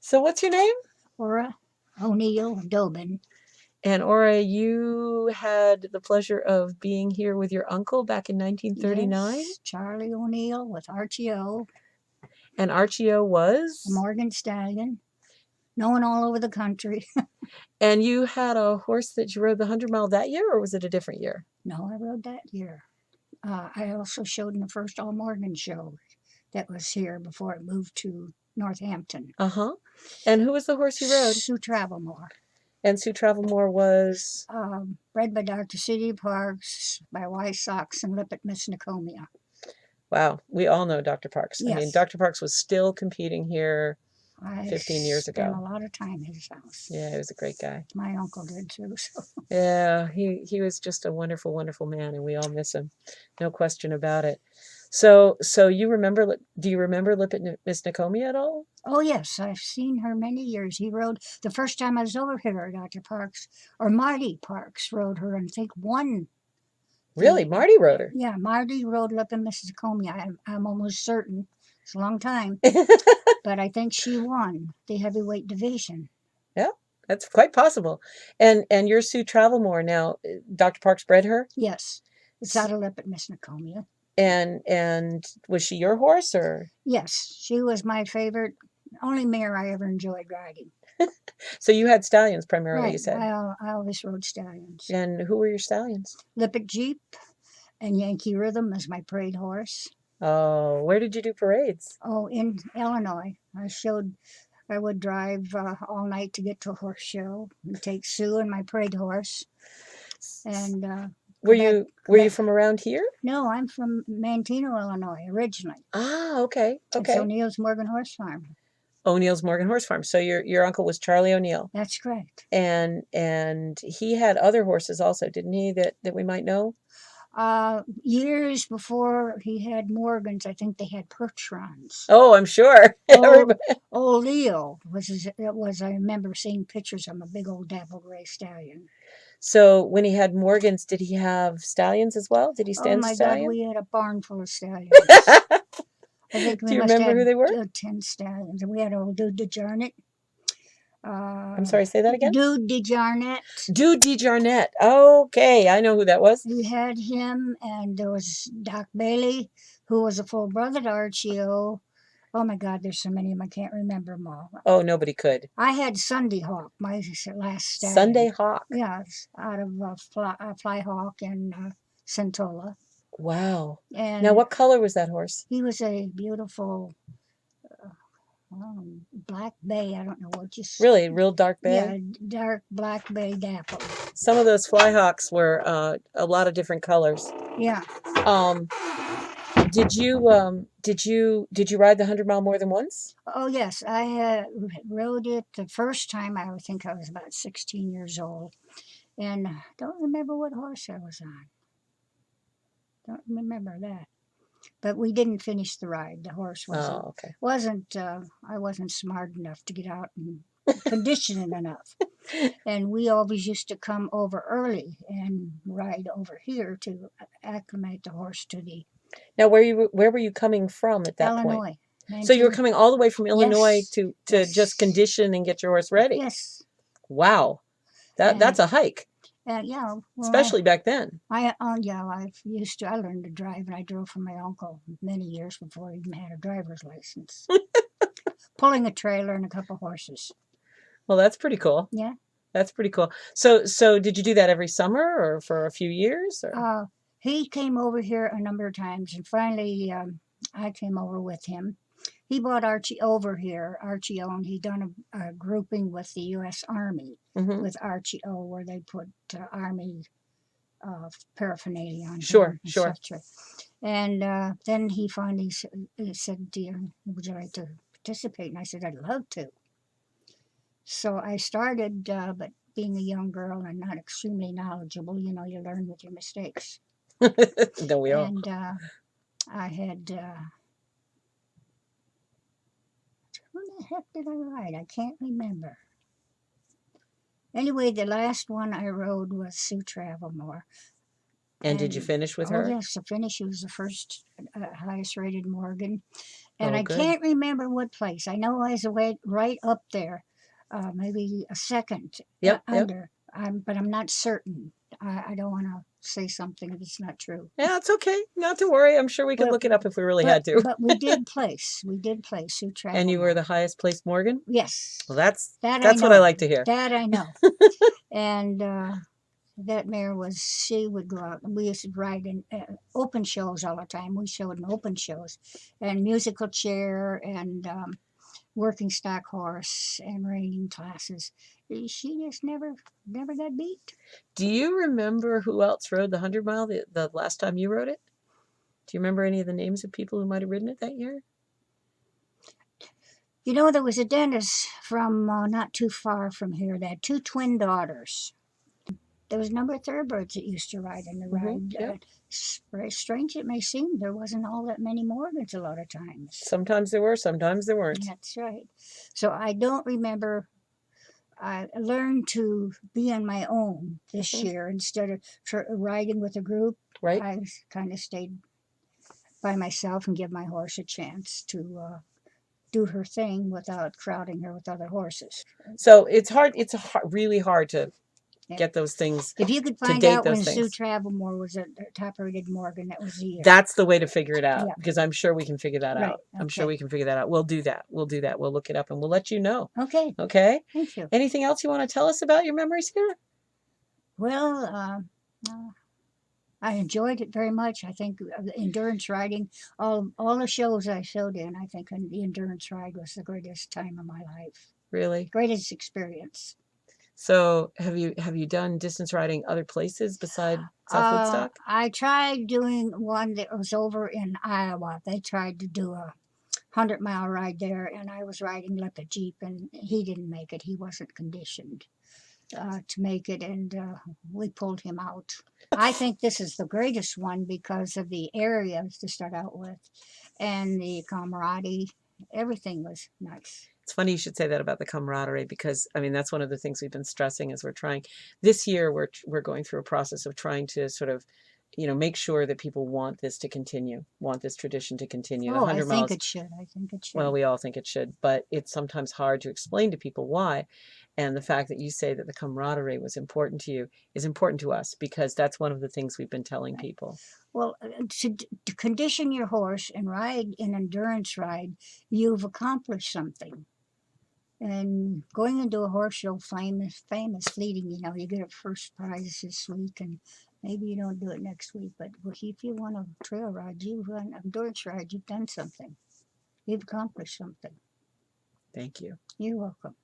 So what's your name? Ora O'Neill Dobin. And Ora, you had the pleasure of being here with your uncle back in 1939? Yes, Charlie O'Neill with Archie O. And Archie O A was? Morgan Stallion, known all over the country. And you had a horse that you rode the 100 mile that year, or was it a different year? No, I rode that year. I also showed in the first All Morgan show that was here before it moved to Northampton. Uh-huh. And who was the horse you rode? Sue Travelmore. And Sue Travelmore was? Bred by Dr. C.D. Parks, by White Sox and Lippitt, Miss Nicomia. Wow, we all know Dr. Parks. Yes. I mean, Dr. Parks was still competing here 15 years spent ago. a lot of time in his house. Yeah, he was a great guy. My uncle did too. So. Yeah, he was just a wonderful, wonderful man, and we all miss him. No question about it. So you remember, do you remember Lippitt Miss Nicomia at all? Oh, yes, I've seen her many years. He rode, the first time I was over here, Dr. Parks, or Marty Parks rode her, and I think won. Really? Marty rode her? Yeah, Marty rode Lippitt Miss Nicomia. I'm almost certain. It's a long time. But I think she won the heavyweight division. Yeah, that's quite possible. And your Sue Travelmore now, Dr. Parks bred her? Yes, it's out of Lippitt Miss Nicomia. And was she your horse, or? Yes, she was my favorite, only mare I ever enjoyed riding. So you had stallions primarily, Right. you said? I always rode stallions. And who were your stallions? Lippitt Jeep and Yankee Rhythm as my parade horse. Oh, where did you do parades? Oh, in Illinois. I would drive all night to get to a horse show and take Sue and my parade horse. And were you from around here? No, I'm from Manteno, Illinois, originally. Ah, okay. It's O'Neill's Morgan Horse Farm. O'Neill's Morgan Horse Farm. So your uncle was Charlie O'Neill. That's correct. And he had other horses also, didn't he, that we might know? Years before he had Morgans, I think they had Percherons. Oh, I'm sure. Old Leo I remember seeing pictures of him, a big old dapple gray stallion. So when he had Morgans, did he have stallions as well? Did he stand stallion? Oh my God, we had a barn full of stallions. I think we Do you remember who they were? 10 stallions. And we had old Dude DeJarnett. I'm sorry, say that again? Dude DeJarnett. Dude DeJarnett. Okay, I know who that was. We had him, and there was Doc Bailey, who was a full brother to Archie O. Oh my God, there's so many of them, I can't remember them all. Oh, nobody could. I had Sunday Hawk, my last stallion. Sunday Hawk? Yeah, out of Fly Hawk and Centola. Wow. And now, what color was that horse? He was a beautiful black bay. I don't know what you say. Really? Real dark bay? Yeah, dark black bay dapple. Some of those Flyhawks were a lot of different colors. Yeah. Did you ride the 100 mile more than once? Oh yes, I rode it the first time. I think I was about 16 years old, and don't remember what horse I was on. Don't remember that. But we didn't finish the ride. The horse wasn't I wasn't smart enough to get out and conditioning enough. And we always used to come over early and ride over here to acclimate the horse to the. Now, where were you coming from at that Illinois, point? So you were coming all the way from Illinois to yes. just condition and get your horse ready? Yes. Wow. That's a hike. Yeah. Well, especially back then. I learned to drive, and I drove for my uncle many years before he even had a driver's license. Pulling a trailer and a couple horses. Well, that's pretty cool. Yeah. That's pretty cool. So did you do that every summer or for a few years? Or? He came over here a number of times, and finally I came over with him. He brought Archie over here, Archie O, and he done a grouping with the U.S. Army with Archie O, where they put Army paraphernalia on. Sure. And then he finally said, "Dear, would you like to participate?" And I said, "I'd love to." So I started, but being a young girl and not extremely knowledgeable, you learn with your mistakes. Don't we all? And I had, who the heck did I ride? I can't remember. Anyway, the last one I rode was Sue Travelmore. And did you finish with her? Oh, yes, the finish. She was the first highest rated Morgan. And Oh, I good. can't remember what place. I know I was away, right up there, maybe a second Yep, yep. under, but I'm not certain. I don't want to say something that's not true. Yeah, it's okay. Not to worry. I'm sure we could But look it up if we really had to. but we did place. We did place who And traveled you were more. the highest placed Morgan? Yes, Well, that I that's what I know. like to hear. That I know. And that mare was, she would go out. We used to ride in open shows all the time. We showed in open shows, and musical chair, and working stock horse, and reining classes. She just never got beat. Do you remember who else rode the 100 mile the last time you rode it? Do you remember any of the names of people who might have ridden it that year? You know, there was a dentist from not too far from here that had two twin daughters. There was a number of thoroughbreds that used to ride in the ride. Yep. Very strange it may seem, there wasn't all that many Morgans a lot of times. Sometimes there were, sometimes there weren't. That's right. So I don't remember. I learned to be on my own this year instead of riding with a group. Right. I kind of stayed by myself and give my horse a chance to do her thing without crowding her with other horses. So it's hard. It's really hard to Yeah. get those things. If you could to find date out when those Sue things. Travelmore was a top-rated Morgan, that was the year. That's the way to figure it out, Yeah. because I'm sure we can figure that Right. out. I'm sure Okay. we can figure that out. We'll do that. We'll do that. We'll look it up and we'll let you know. Okay. Okay? Thank you. Anything else you want to tell us about your memories here? Well, I enjoyed it very much. I think the endurance riding, all the shows I showed in, I think the endurance ride was the greatest time of my life. Really? Greatest experience. So have you done distance riding other places beside South Woodstock? I tried doing one that was over in Iowa. They tried to do a 100-mile ride there, and I was riding like a Jeep, and he didn't make it. He wasn't conditioned to make it, and we pulled him out. I think this is the greatest one because of the area to start out with, and the camaraderie. Everything was nice. It's funny you should say that about the camaraderie, because I mean that's one of the things we've been stressing as we're trying. This year we're going through a process of trying to sort of, make sure that people want this to continue, want this tradition to continue. The Oh, I 100 think miles. it should. I think it should. Well, we all think it should, but it's sometimes hard to explain to people why. And the fact that you say that the camaraderie was important to you is important to us, because that's one of the things we've been telling people. Well, to condition your horse and ride an endurance ride, you've accomplished something. And going into a horse show, famous fleeting, you get a first prize this week, and maybe you don't do it next week. But if you want a trail ride, you've run an endurance ride, you've done something. You've accomplished something. Thank you. You're welcome.